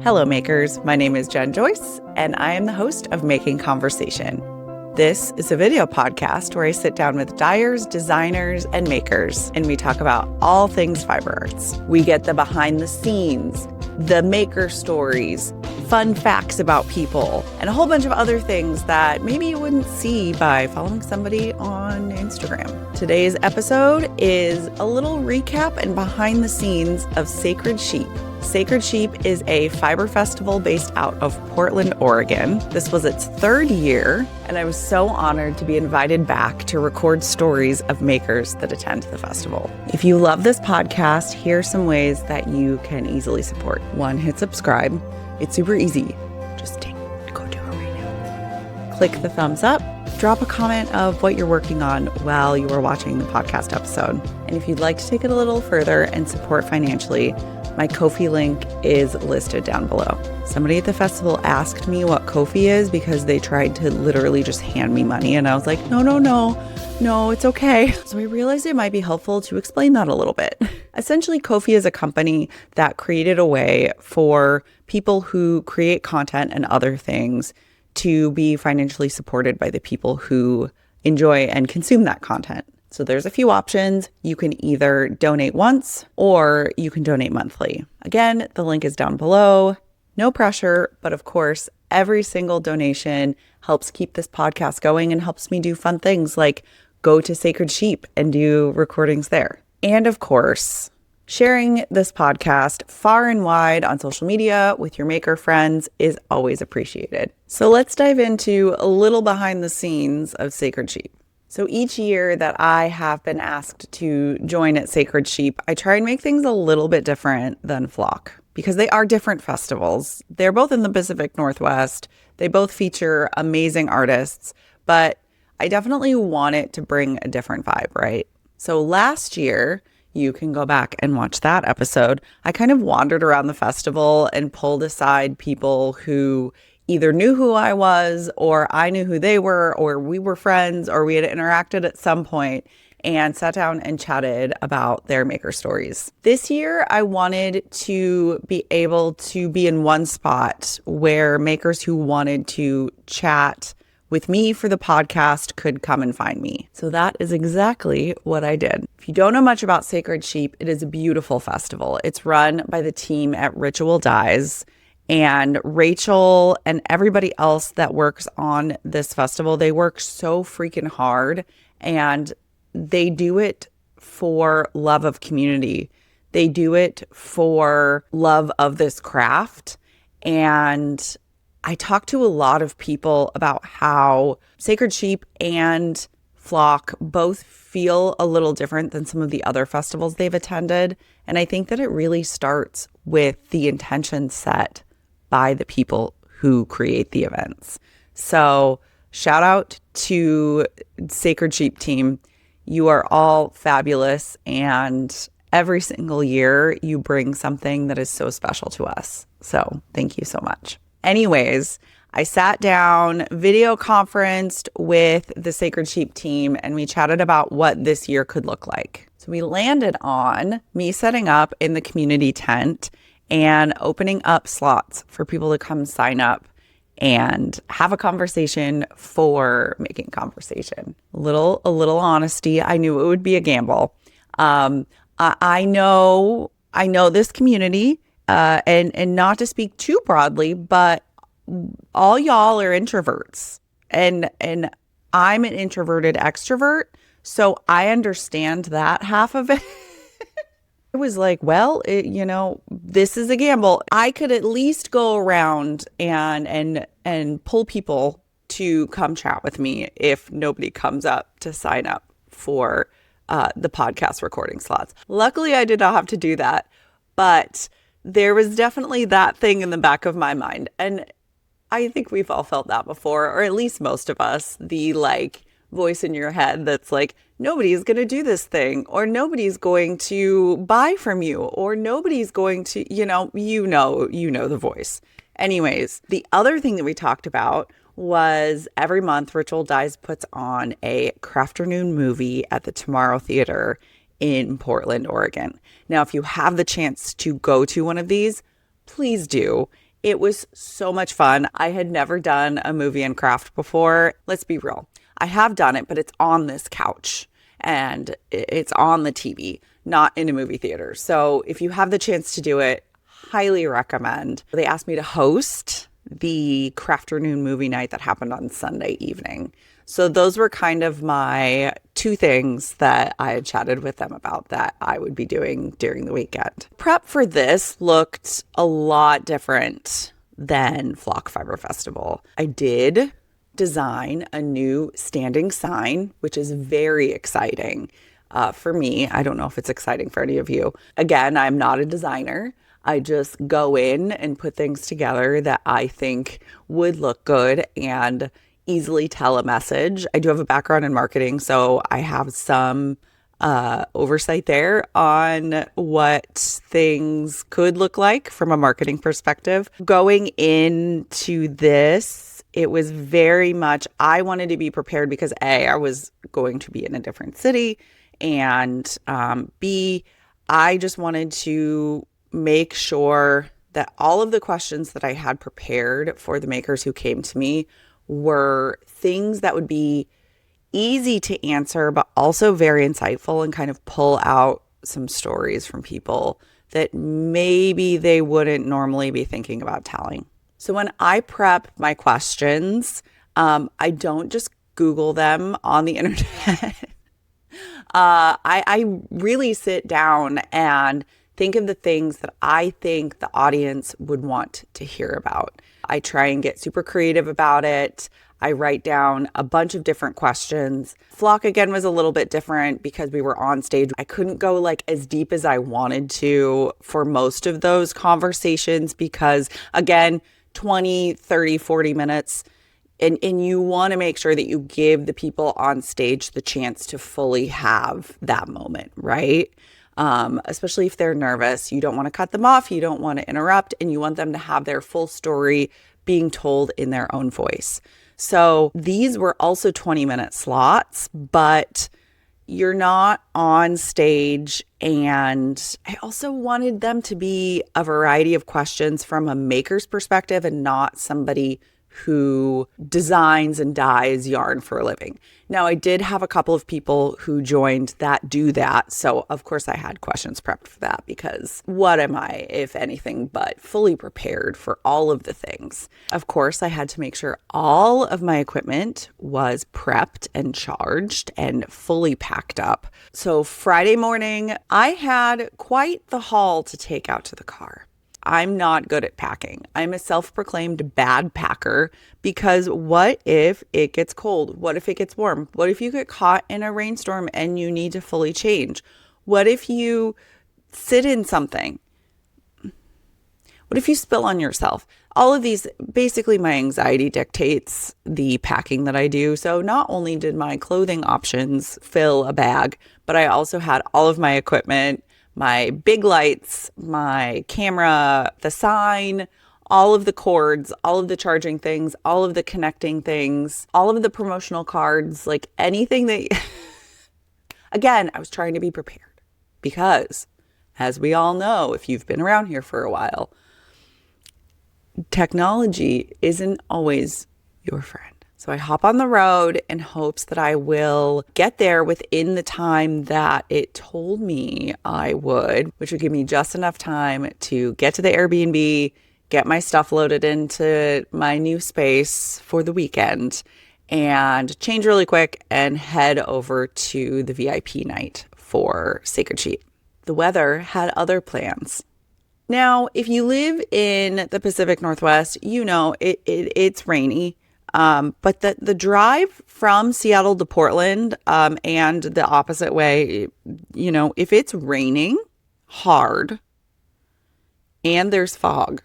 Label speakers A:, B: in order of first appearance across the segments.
A: Hello, makers. My name is Jen Joyce, and I am the host of Making Conversation. This is a video podcast where I sit down with dyers, designers, and makers, and we talk about all things fiber arts. We get the behind the scenes, the maker stories, fun facts about people, and a whole bunch of other things that maybe you wouldn't see by following somebody on Instagram. Today's episode is a little recap and behind the scenes of Sacred Sheep. Sacred Sheep is a fiber festival based out of Portland, Oregon. This was its third year, and I was so honored to be invited back to record stories of makers that attend the festival. If you love this podcast, here are some ways that you can easily support. 1, hit subscribe. It's super easy. Just go do it right now. Click the thumbs up. Drop a comment of what you're working on while you are watching the podcast episode. And if you'd like to take it a little further and support financially, my Ko-fi link is listed down below. Somebody at the festival asked me what Ko-fi is because they tried to literally just hand me money. And I was like, no, it's okay. So I realized it might be helpful to explain that a little bit. Essentially, Ko-fi is a company that created a way for people who create content and other things to be financially supported by the people who enjoy and consume that content. So there's a few options. You can either donate once or you can donate monthly. Again, the link is down below. No pressure, but of course, every single donation helps keep this podcast going and helps me do fun things like go to Sacred Sheep and do recordings there. And of course, sharing this podcast far and wide on social media with your maker friends is always appreciated. So let's dive into a little behind the scenes of Sacred Sheep. So each year that I have been asked to join at Sacred Sheep, I try and make things a little bit different than Flock because they are different festivals. They're both in the Pacific Northwest. They both feature amazing artists, but I definitely want it to bring a different vibe, right? So last year, you can go back and watch that episode. I kind of wandered around the festival and pulled aside people who either knew who I was or I knew who they were or we were friends or we had interacted at some point and sat down and chatted about their maker stories. This year, I wanted to be able to be in one spot where makers who wanted to chat with me for the podcast could come and find me. So that is exactly what I did. If you don't know much about Sacred Sheep, it is a beautiful festival. It's run by the team at Dyers. And Rachel and everybody else that works on this festival, they work so freaking hard and they do it for love of community. They do it for love of this craft. And I talked to a lot of people about how Sacred Sheep and Flock both feel a little different than some of the other festivals they've attended. And I think that it really starts with the intention set by the people who create the events. So shout out to Sacred Sheep team. You are all fabulous. And every single year you bring something that is so special to us. So thank you so much. Anyways, I sat down, video conferenced with the Sacred Sheep team, and we chatted about what this year could look like. So we landed on me setting up in the community tent and opening up slots for people to come sign up and have a conversation for Making Conversation. A little honesty. I knew it would be a gamble. I know this community, and not to speak too broadly, but all y'all are introverts, and I'm an introverted extrovert, so I understand that half of it. It was like, well, this is a gamble. I could at least go around and pull people to come chat with me if nobody comes up to sign up for the podcast recording slots. Luckily, I did not have to do that, but there was definitely that thing in the back of my mind. And I think we've all felt that before, or at least most of us, the voice in your head that's like, nobody's going to do this thing, or nobody's going to buy from you, or nobody's going to, you know the voice. Anyways, the other thing that we talked about was every month Ritual Dyes puts on a Crafternoon movie at the Tomorrow Theater in Portland, Oregon. Now, if you have the chance to go to one of these, please do. It was so much fun. I had never done a movie and craft before. Let's be real. I have done it, but it's on this couch and it's on the TV, not in a movie theater. So if you have the chance to do it, highly recommend. They asked me to host the Crafternoon movie night that happened on Sunday evening. So those were kind of my two things that I had chatted with them about that I would be doing during the weekend. Prep for this looked a lot different than Flock Fiber Festival. I did design a new standing sign, which is very exciting for me. I don't know if it's exciting for any of you. Again, I'm not a designer. I just go in and put things together that I think would look good and easily tell a message. I do have a background in marketing, so I have some oversight there on what things could look like from a marketing perspective. Going into this, it was very much, I wanted to be prepared because A, I was going to be in a different city, and B, I just wanted to make sure that all of the questions that I had prepared for the makers who came to me were things that would be easy to answer, but also very insightful and kind of pull out some stories from people that maybe they wouldn't normally be thinking about telling. So when I prep my questions, I don't just Google them on the internet. I really sit down and think of the things that I think the audience would want to hear about. I try and get super creative about it. I write down a bunch of different questions. Flock, again, was a little bit different because we were on stage. I couldn't go like as deep as I wanted to for most of those conversations because, again, 20, 30, 40 minutes. And you want to make sure that you give the people on stage the chance to fully have that moment, right? Especially if they're nervous. You don't want to cut them off. You don't want to interrupt. And you want them to have their full story being told in their own voice. So these were also 20-minute slots, but you're not on stage. And I also wanted them to be a variety of questions from a maker's perspective and not somebody who designs and dyes yarn for a living. Now, I did have a couple of people who joined that do that. So, of course, I had questions prepped for that because what am I, if anything, but fully prepared for all of the things. Of course, I had to make sure all of my equipment was prepped and charged and fully packed up. So Friday morning, I had quite the haul to take out to the car. I'm not good at packing. I'm a self-proclaimed bad packer because what if it gets cold? What if it gets warm? What if you get caught in a rainstorm and you need to fully change? What if you sit in something? What if you spill on yourself? All of these, basically my anxiety dictates the packing that I do. So not only did my clothing options fill a bag, but I also had all of my equipment, my big lights, my camera, the sign, all of the cords, all of the charging things, all of the connecting things, all of the promotional cards, like anything that, again, I was trying to be prepared because, as we all know, if you've been around here for a while, technology isn't always your friend. So I hop on the road in hopes that I will get there within the time that it told me I would, which would give me just enough time to get to the Airbnb, get my stuff loaded into my new space for the weekend, and change really quick and head over to the VIP night for Sacred Sheep. The weather had other plans. Now, if you live in the Pacific Northwest, you know it's rainy. But the drive from Seattle to Portland, and the opposite way, you know, if it's raining hard and there's fog,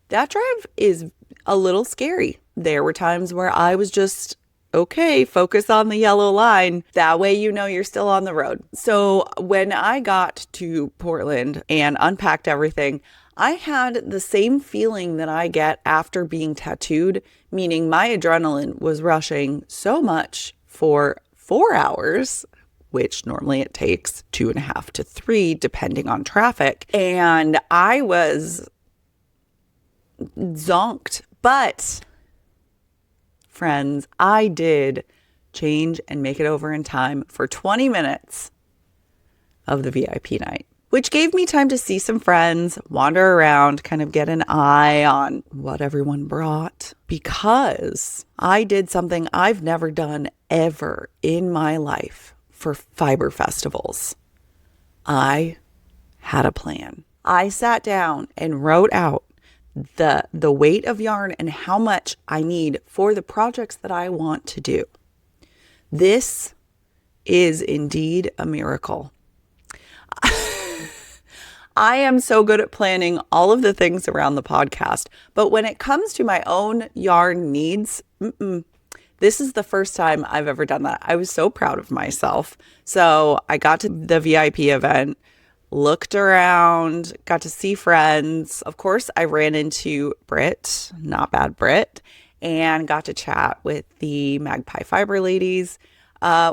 A: that drive is a little scary. There were times where I was just, okay, focus on the yellow line. That way, you know, you're still on the road. So when I got to Portland and unpacked everything, I had the same feeling that I get after being tattooed, meaning my adrenaline was rushing so much for 4 hours, which normally it takes 2.5 to 3, depending on traffic. And I was zonked. But friends, I did change and make it over in time for 20 minutes of the VIP night, which gave me time to see some friends, wander around, kind of get an eye on what everyone brought, because I did something I've never done ever in my life for fiber festivals. I had a plan. I sat down and wrote out the weight of yarn and how much I need for the projects that I want to do. This is indeed a miracle. I am so good at planning all of the things around the podcast, but when it comes to my own yarn needs, this is the first time I've ever done that. I was so proud of myself. So I got to the VIP event, looked around, got to see friends. Of course, I ran into Britt, not bad Britt, and got to chat with the Magpie Fiber ladies.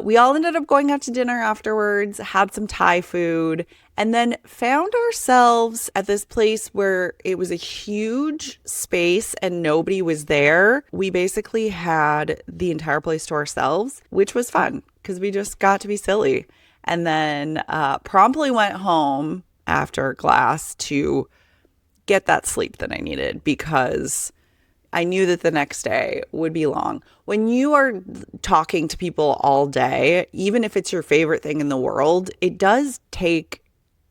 A: We all ended up going out to dinner afterwards, had some Thai food, and then found ourselves at this place where it was a huge space and nobody was there. We basically had the entire place to ourselves, which was fun because we just got to be silly. And then promptly went home after class to get that sleep that I needed because I knew that the next day would be long. When you are talking to people all day, even if it's your favorite thing in the world, it does take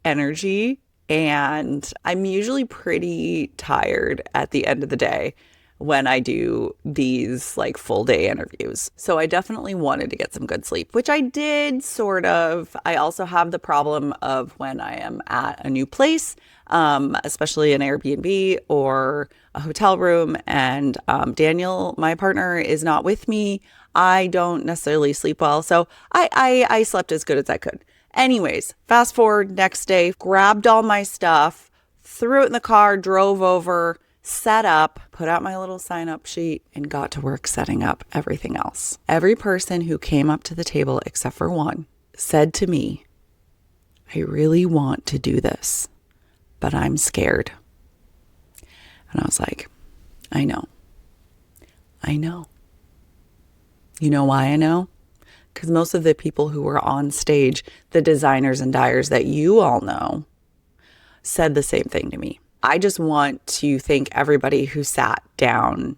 A: energy. And I'm usually pretty tired at the end of the day when I do these like full day interviews. So I definitely wanted to get some good sleep, which I did sort of. I also have the problem of when I am at a new place, especially an Airbnb or a hotel room, and Daniel, my partner, is not with me. I don't necessarily sleep well. So I slept as good as I could. Anyways, fast forward next day, grabbed all my stuff, threw it in the car, drove over, set up, put out my little sign-up sheet, and got to work setting up everything else. Every person who came up to the table, except for one, said to me, I really want to do this, but I'm scared. And I was like, I know. You know why I know? Because most of the people who were on stage, the designers and dyers that you all know, said the same thing to me. I just want to thank everybody who sat down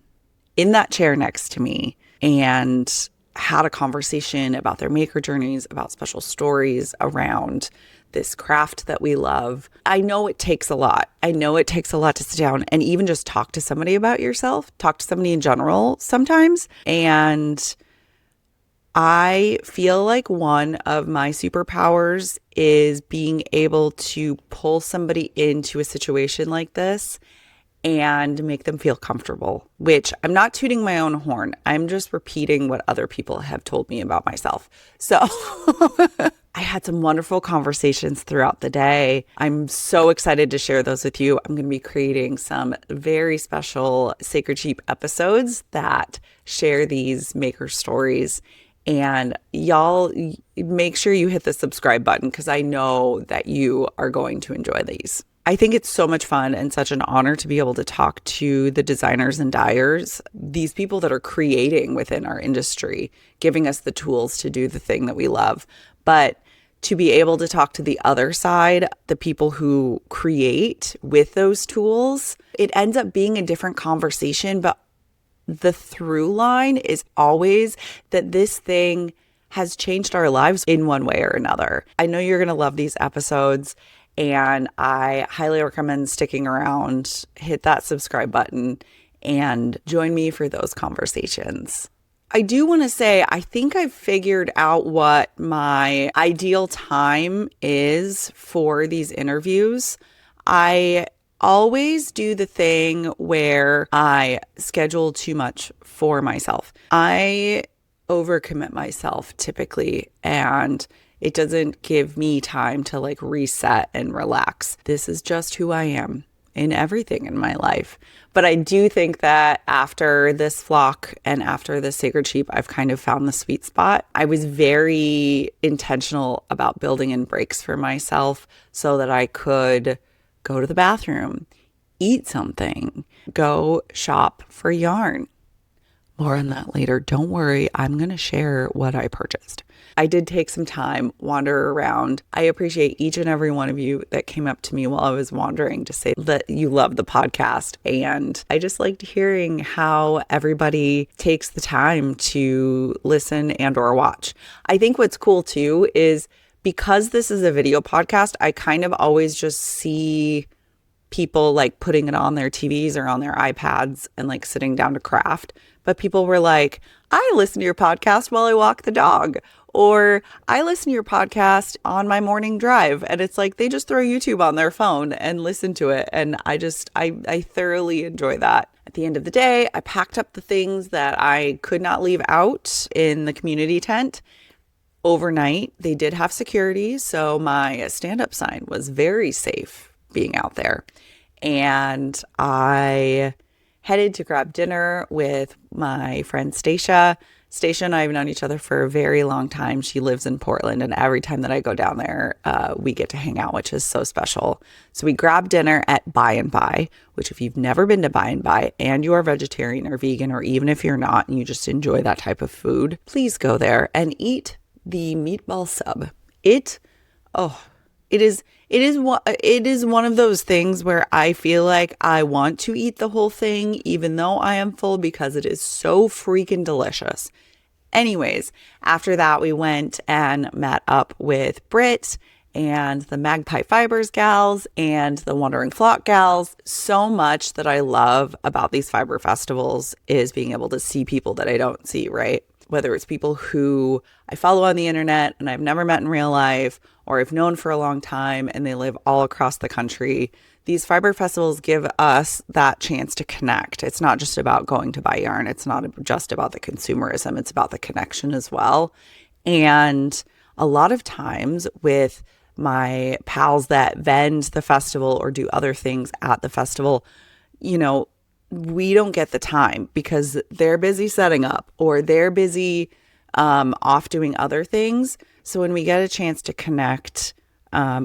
A: in that chair next to me and had a conversation about their maker journeys, about special stories around this craft that we love. I know it takes a lot. I know it takes a lot to sit down and even just talk to somebody about yourself, talk to somebody in general sometimes. And I feel like one of my superpowers is being able to pull somebody into a situation like this and make them feel comfortable, which I'm not tooting my own horn. I'm just repeating what other people have told me about myself. So I had some wonderful conversations throughout the day. I'm so excited to share those with you. I'm going to be creating some very special Sacred Sheep episodes that share these maker stories. And y'all, make sure you hit the subscribe button because I know that you are going to enjoy these. I think it's so much fun and such an honor to be able to talk to the designers and dyers, these people that are creating within our industry, giving us the tools to do the thing that we love. But to be able to talk to the other side, the people who create with those tools, it ends up being a different conversation, but the through line is always that this thing has changed our lives in one way or another. I know you're going to love these episodes, and I highly recommend sticking around, hit that subscribe button, and join me for those conversations. I do want to say, I think I've figured out what my ideal time is for these interviews. I always do the thing where I schedule too much for myself. I overcommit myself typically, and it doesn't give me time to like reset and relax. This is just who I am in everything in my life. But I do think that after this flock and after the Sacred Sheep, I've kind of found the sweet spot. I was very intentional about building in breaks for myself so that I could go to the bathroom, eat something, go shop for yarn. More on that later. Don't worry, I'm going to share what I purchased. I did take some time, wander around. I appreciate each and every one of you that came up to me while I was wandering to say that you love the podcast. And I just liked hearing how everybody takes the time to listen and or watch. I think what's cool too is because this is a video podcast, I kind of always just see people like putting it on their TVs or on their iPads and like sitting down to craft. But people were like, I listen to your podcast while I walk the dog, or I listen to your podcast on my morning drive. And it's like they just throw YouTube on their phone and listen to it. And I thoroughly enjoy that. At the end of the day, I packed up the things that I could not leave out in the community tent. Overnight, they did have security, so my stand-up sign was very safe being out there. And I headed to grab dinner with my friend Stacia. Stacia and I have known each other for a very long time. She lives in Portland, and every time that I go down there, we get to hang out, which is so special. So we grabbed dinner at By and By, which if you've never been to By and By and you are vegetarian or vegan, or even if you're not and you just enjoy that type of food, please go there and eat the meatball sub. It is one of those things where I feel like I want to eat the whole thing, even though I am full, because it is so freaking delicious. Anyways, after that, we went and met up with Britt and the Magpie Fibers gals and the Wandering Flock gals. So much that I love about these fiber festivals is being able to see people that I don't see, right? Whether it's people who I follow on the internet and I've never met in real life, or I've known for a long time and they live all across the country. These fiber festivals give us that chance to connect. It's not just about going to buy yarn. It's not just about the consumerism. It's about the connection as well. And a lot of times with my pals that vend the festival or do other things at the festival, you know, we don't get the time because they're busy setting up or they're busy off doing other things. So when we get a chance to connect,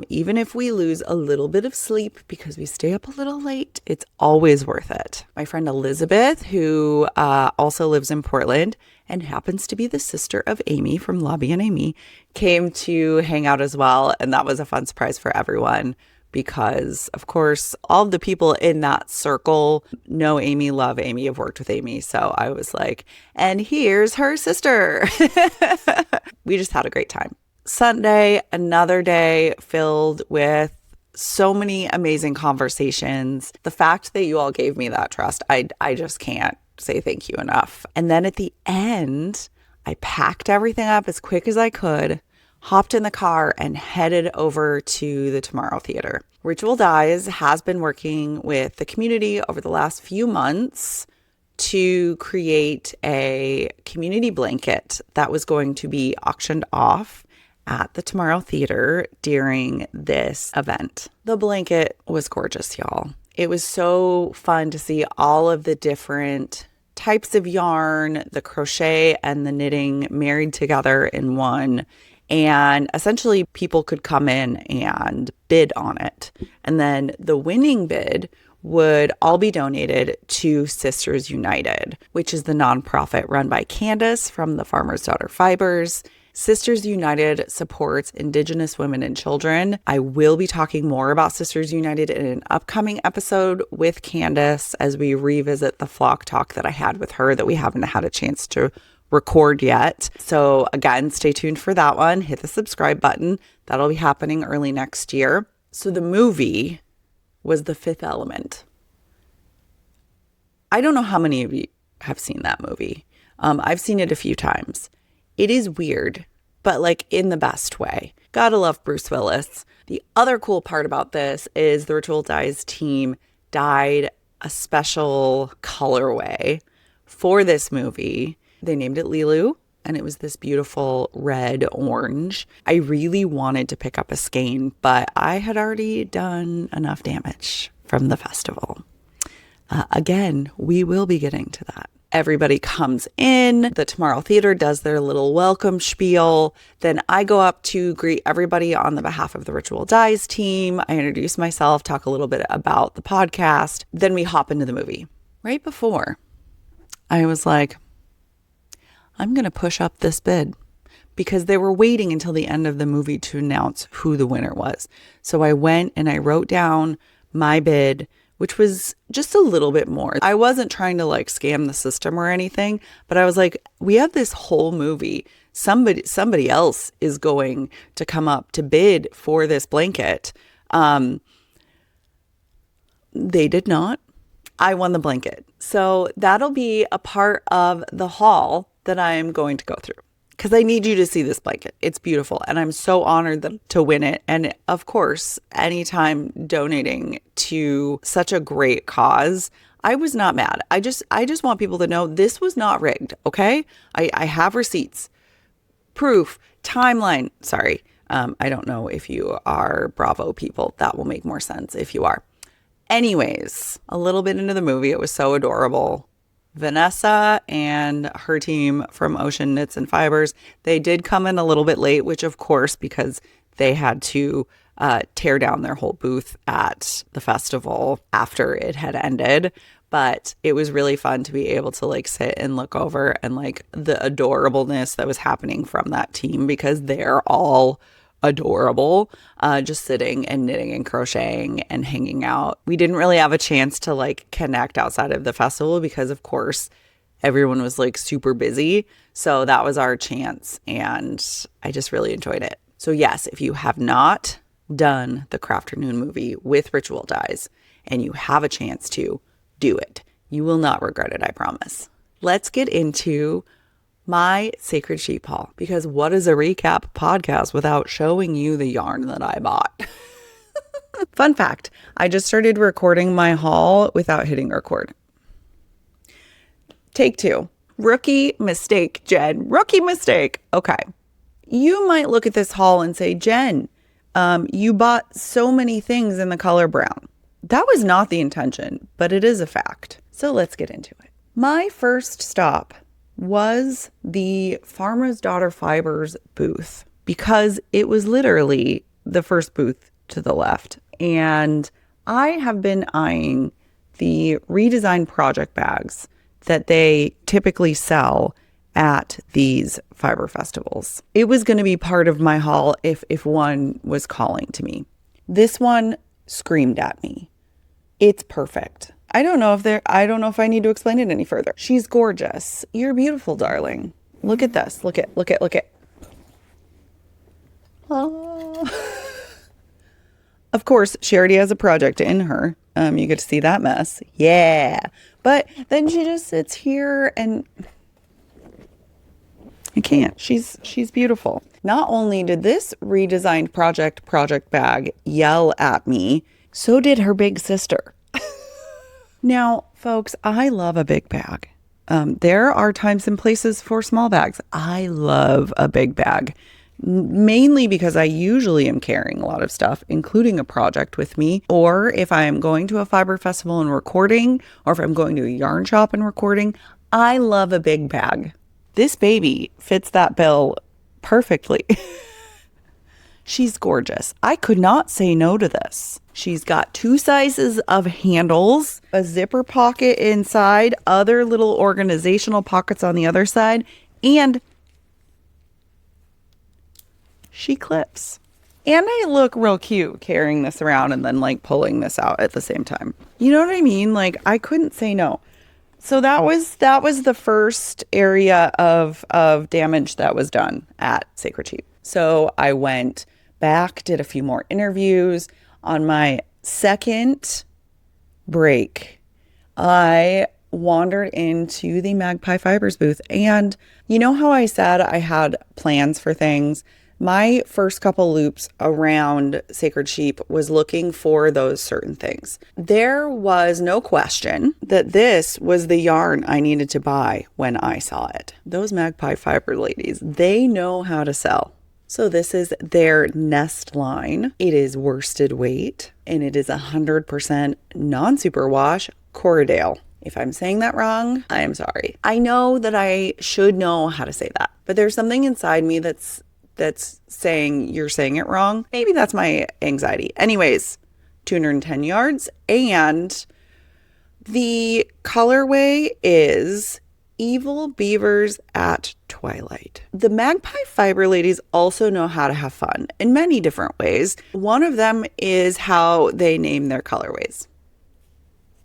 A: even if we lose a little bit of sleep because we stay up a little late, it's always worth it. My friend Elizabeth, who also lives in Portland and happens to be the sister of Amy from Lobby and Amy, came to hang out as well. And that was a fun surprise for everyone. Because, of course, all of the people in that circle know Amy, love Amy, have worked with Amy. So I was like, and here's her sister. We just had a great time. Sunday, another day filled with so many amazing conversations. The fact that you all gave me that trust, I just can't say thank you enough. And then at the end, I packed everything up as quick as I could, hopped in the car and headed over to the Tomorrow Theater. Ritual Dyes has been working with the community over the last few months to create a community blanket that was going to be auctioned off at the Tomorrow Theater during this event. The blanket was gorgeous, y'all. It was so fun to see all of the different types of yarn, the crochet and the knitting married together in one. And essentially people could come in and bid on it. And then the winning bid would all be donated to Sisters United, which is the nonprofit run by Candace from the Farmer's Daughter Fibers. Sisters United supports Indigenous women and children. I will be talking more about Sisters United in an upcoming episode with Candace as we revisit the flock talk that I had with her that we haven't had a chance to record yet. So again, stay tuned for that one. Hit the subscribe button. That'll be happening early next year. So the movie was The Fifth Element. I don't know how many of you have seen that movie. I've seen it a few times. It is weird, but like in the best way. Gotta love Bruce Willis. The other cool part about this is the Ritual Dyes team dyed a special colorway for this movie. They named it Lilu, and it was this beautiful red orange. I really wanted to pick up a skein, but I had already done enough damage from the festival. Again, we will be getting to that. Everybody comes in. The Tomorrow Theater does their little welcome spiel. Then I go up to greet everybody on the behalf of the Ritual Dyes team. I introduce myself, talk a little bit about the podcast. Then we hop into the movie. right before, I was like, I'm going to push up this bid because they were waiting until the end of the movie to announce who the winner was. So I went and I wrote down my bid, which was just a little bit more. I wasn't trying to like scam the system or anything, but I was like, we have this whole movie. Somebody else is going to come up to bid for this blanket. They did not. I won the blanket. So that'll be a part of the haul that I am going to go through because I need you to see this blanket. It's beautiful. And I'm so honored to win it. And of course, anytime donating to such a great cause, I was not mad. I just want people to know this was not rigged. Okay. I have receipts, proof, timeline. Sorry. I don't know if you are Bravo people. That will make more sense if you are. Anyways, a little bit into the movie, it was so adorable. Vanessa and her team from Ocean Knits and Fibers, they did come in a little bit late, which of course, because they had to tear down their whole booth at the festival after it had ended. But it was really fun to be able to like sit and look over and like the adorableness that was happening from that team because they're all adorable, just sitting and knitting and crocheting and hanging out. We didn't really have a chance to like connect outside of the festival because of course everyone was like super busy. So that was our chance and I just really enjoyed it. So yes, if you have not done the Crafternoon movie with ritual dyes and you have a chance to do it, you will not regret it, I promise. Let's get into my sacred sheep haul, because what is a recap podcast without showing you the yarn that I bought? Fun fact, I just started recording my haul without hitting record. Take 2. Rookie mistake, Jen. Rookie mistake. Okay. You might look at this haul and say, Jen, you bought so many things in the color brown. That was not the intention, but it is a fact. So let's get into it. My first stop was the Farmer's Daughter Fibers booth because it was literally the first booth to the left. And I have been eyeing the redesigned project bags that they typically sell at these fiber festivals. It was going to be part of my haul if one was calling to me. This one screamed at me. It's perfect. I don't know if I need to explain it any further. She's gorgeous. You're beautiful, darling. Look at this. Look at. Oh. Of course, she already has a project in her. You get to see that mess. Yeah. But then she just sits here and I can't. She's beautiful. Not only did this redesigned project bag yell at me, so did her big sister. Now, folks, I love a big bag. There are times and places for small bags. I love a big bag, mainly because I usually am carrying a lot of stuff, including a project with me, or if I am going to a fiber festival and recording, or if I'm going to a yarn shop and recording, I love a big bag. This baby fits that bill perfectly. She's gorgeous. I could not say no to this. She's got 2 sizes of handles, a zipper pocket inside, other little organizational pockets on the other side, and she clips. And I look real cute carrying this around and then like pulling this out at the same time. You know what I mean? Like I couldn't say no. So that was the first area of damage that was done at Sacred Sheep. So I went back, did a few more interviews. On my second break, I wandered into the Magpie Fibers booth. And you know how I said I had plans for things? My first couple loops around Sacred Sheep was looking for those certain things. There was no question that this was the yarn I needed to buy when I saw it. Those Magpie Fiber ladies, they know how to sell. So this is their Nest line. It is worsted weight and it is 100% non-superwash Corriedale. If I'm saying that wrong, I am sorry. I know that I should know how to say that, but there's something inside me that's saying you're saying it wrong. Maybe that's my anxiety. Anyways, 210 yards and The colorway is Evil Beavers at Twilight. The Magpie Fiber ladies also know how to have fun in many different ways. One of them is how they name their colorways.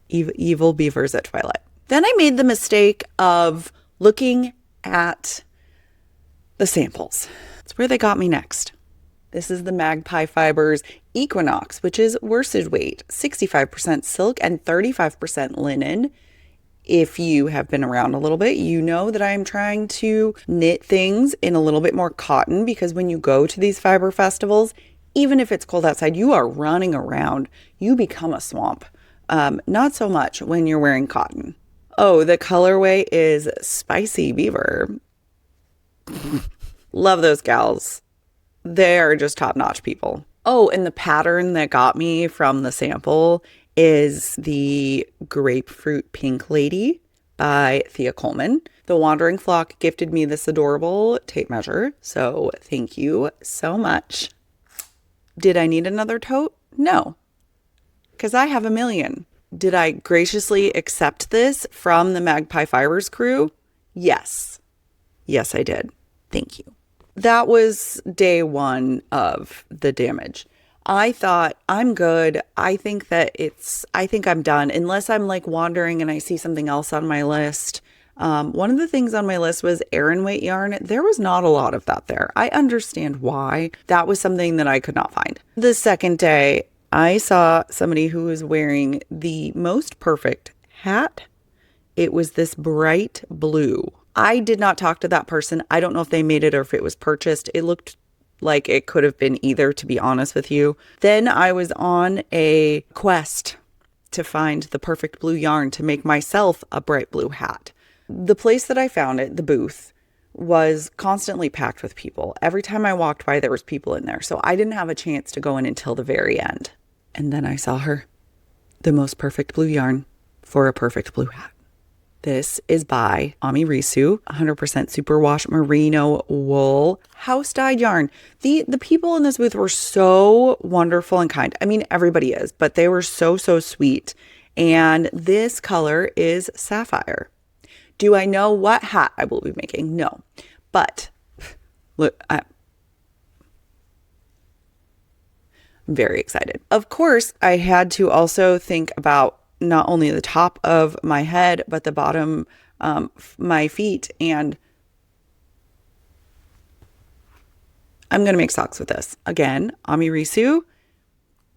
A: Evil Beavers at Twilight. Then I made the mistake of looking at the samples. That's where they got me next. This is the Magpie Fibers Equinox, which is worsted weight, 65% silk and 35% linen. If you have been around a little bit, you know that I am trying to knit things in a little bit more cotton, because when you go to these fiber festivals, even if it's cold outside, you are running around. You become a swamp. Not so much when you're wearing cotton. Oh, the colorway is Spicy Beaver. Love those gals. They are just top-notch people. Oh, and the pattern that got me from the sample is the Grapefruit Pink Lady by Thea Coleman. The Wandering Flock gifted me this adorable tape measure, so thank you so much. Did I need another tote? No, because I have a million. Did I graciously accept this from the Magpie Fibers crew? Yes. Yes, I did. Thank you. That was day one of the damage. I thought, I'm good. I think I'm done. Unless I'm like wandering and I see something else on my list. One of the things on my list was Aran weight yarn. There was not a lot of that there. I understand why. That was something that I could not find. The second day, I saw somebody who was wearing the most perfect hat. It was this bright blue. I did not talk to that person. I don't know if they made it or if it was purchased. It looked like it could have been either, to be honest with you. Then I was on a quest to find the perfect blue yarn to make myself a bright blue hat. The place that I found it, the booth, was constantly packed with people. Every time I walked by, there was people in there. So I didn't have a chance to go in until the very end. And then I saw her. The most perfect blue yarn for a perfect blue hat. This is by Ami Risu, 100% superwash merino wool, house dyed yarn. The people in this booth were so wonderful and kind. I mean, everybody is, but they were so, so sweet. And this color is sapphire. Do I know what hat I will be making? No. But look, I'm very excited. Of course, I had to also think about not only the top of my head, but the bottom, my feet. And I'm going to make socks with this. Again, Ami Risu.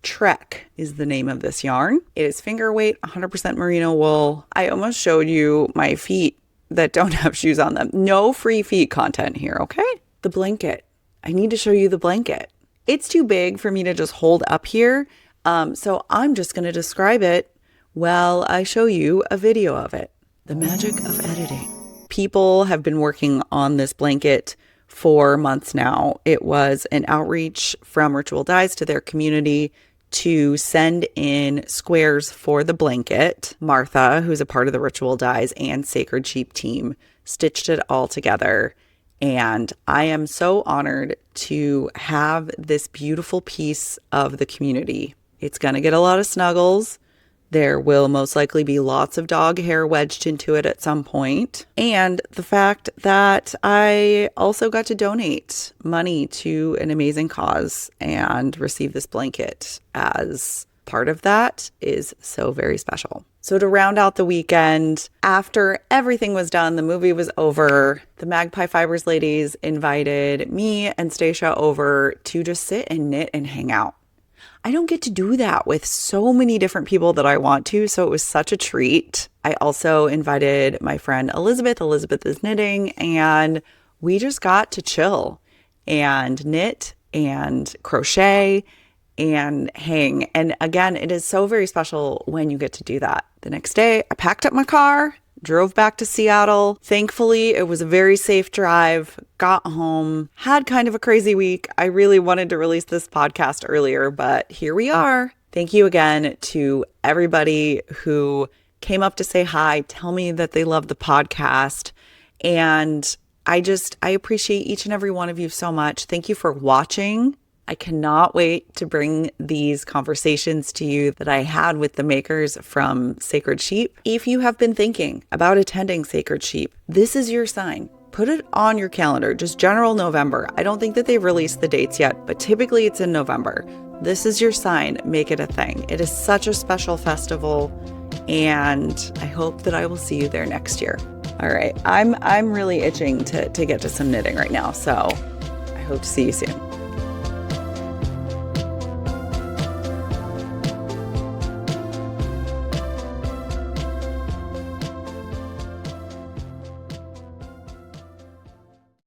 A: Trek is the name of this yarn. It is finger weight, 100% merino wool. I almost showed you my feet that don't have shoes on them. No free feet content here, okay? The blanket. I need to show you the blanket. It's too big for me to just hold up here. So I'm just going to describe it while I show you a video of it. The magic of editing. People have been working on this blanket for months now. It was an outreach from Ritual Dyes to their community to send in squares for the blanket. Martha, who's a part of the Ritual Dyes and Sacred Sheep team, stitched it all together. And I am so honored to have this beautiful piece of the community. It's going to get a lot of snuggles. There will most likely be lots of dog hair wedged into it at some point. And the fact that I also got to donate money to an amazing cause and receive this blanket as part of that is so very special. So to round out the weekend, after everything was done, the movie was over, the Magpie Fibers ladies invited me and Stacia over to just sit and knit and hang out. I don't get to do that with so many different people that I want to, so it was such a treat. I also invited my friend Elizabeth. Elizabeth is knitting, and we just got to chill and knit and crochet and hang. And again, it is so very special when you get to do that. The next day, I packed up my car, drove back to Seattle. Thankfully, it was a very safe drive, got home, had kind of a crazy week. I really wanted to release this podcast earlier, but here we are. Thank you again to everybody who came up to say hi, tell me that they love the podcast. And I appreciate each and every one of you so much. Thank you for watching. I cannot wait to bring these conversations to you that I had with the makers from Sacred Sheep. If you have been thinking about attending Sacred Sheep, this is your sign. Put it on your calendar, just general November. I don't think that they've released the dates yet, but typically it's in November. This is your sign. Make it a thing. It is such a special festival, and I hope that I will see you there next year. All right, I'm really itching to get to some knitting right now, so I hope to see you soon.